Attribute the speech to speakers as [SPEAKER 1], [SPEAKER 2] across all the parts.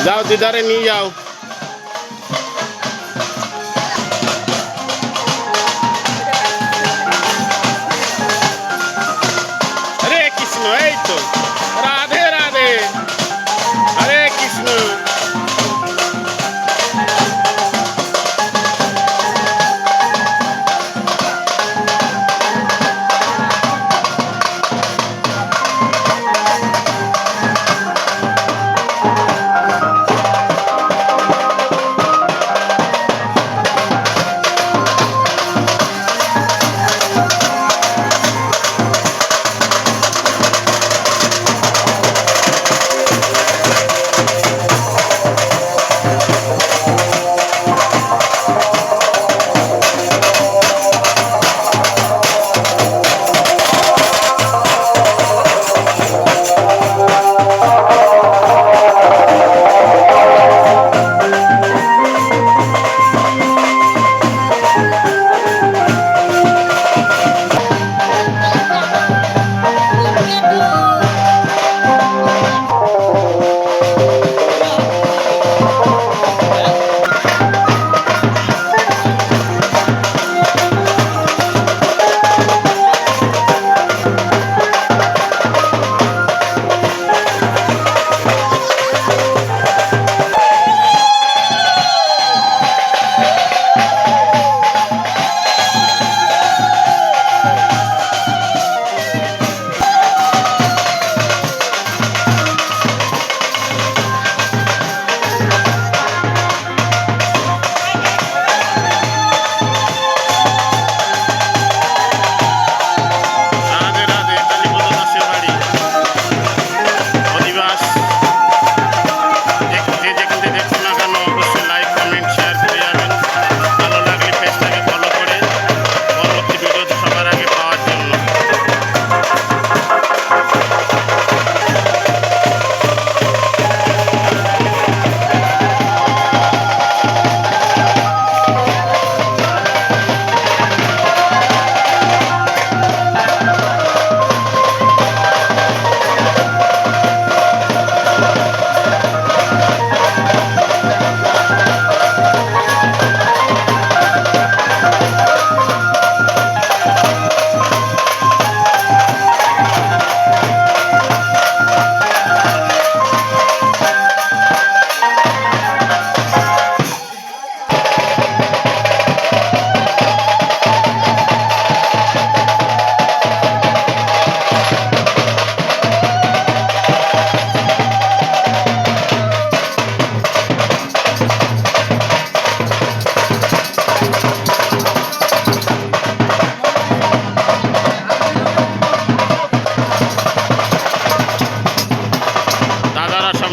[SPEAKER 1] যাও দিদারে নিয়ে যাও। হরে কৃষ্ণ, এই তো রাধে রাধে, হরে কৃষ্ণ।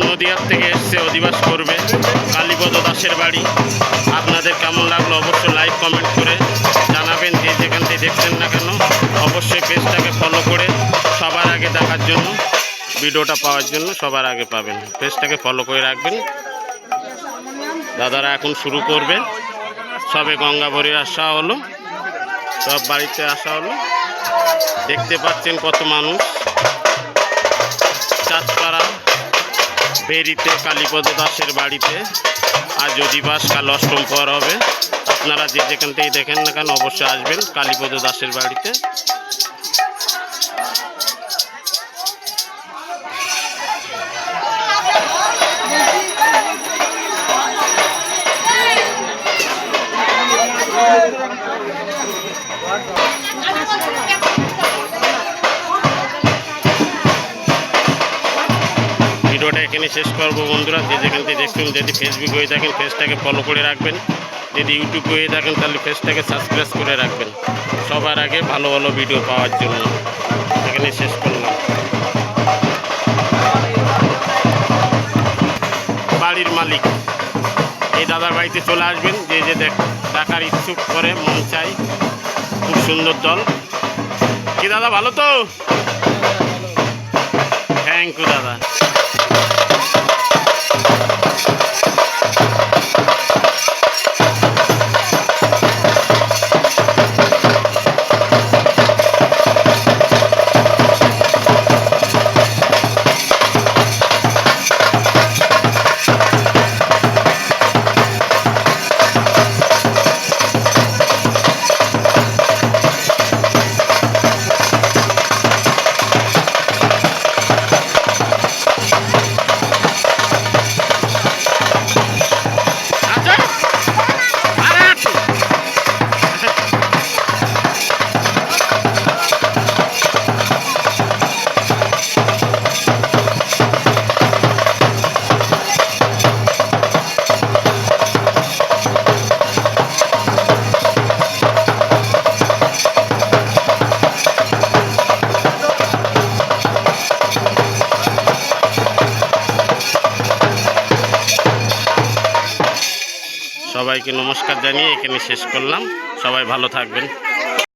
[SPEAKER 1] নদিয়ার থেকে এসছে অধিবাস করবে কালীপদ দাসের বাড়ি। আপনাদের কেমন লাগলো অবশ্যই লাইক কমেন্ট করে জানাবেন। যে যেখান থেকে দেখছেন না কেন অবশ্যই পেজটাকে ফলো করে সবার আগে দেখার জন্য, ভিডিওটা পাওয়ার জন্য সবার আগে পাবেন। পেজটাকে ফলো করে রাখবেন। দাদারা এখন শুরু করবে। সবে গঙ্গা ভরে আসা হলো, সব বাড়িতে আসা হলো। দেখতে পাচ্ছেন কত মানুষ। চাঁদপাড়া বেরিতে কালীপদ দাসের বাড়িতে আজ অধিবাস, কাল অষ্টম পর হবে। আপনারা যে যেখান থেকে দেখেন না কেন অবশ্যই আসবেন কালীপদ দাসের বাড়িতে। ভিডিওটা এখানে শেষ করবো বন্ধুরা। যে যেখান থেকে দেখছেন, যদি ফেসবুক হয়ে থাকেন পেজটাকে ফলো করে রাখবেন, যদি ইউটিউব হয়ে থাকেন তাহলে পেজটাকে সাবস্ক্রাইব করে রাখবেন সবার আগে ভালো ভালো ভিডিও পাওয়ার জন্য। এখানে শেষ করলাম। বাড়ির মালিক এই দাদার বাড়িতে চলে আসবেন। যে যে দেখার ইচ্ছুক করে মন চাই, খুব সুন্দর দল। কি দাদা ভালো তো? থ্যাংক ইউ দাদা। সবাইকে নমস্কার জানিয়ে এখানে শেষ করলাম। সবাই ভালো থাকবেন।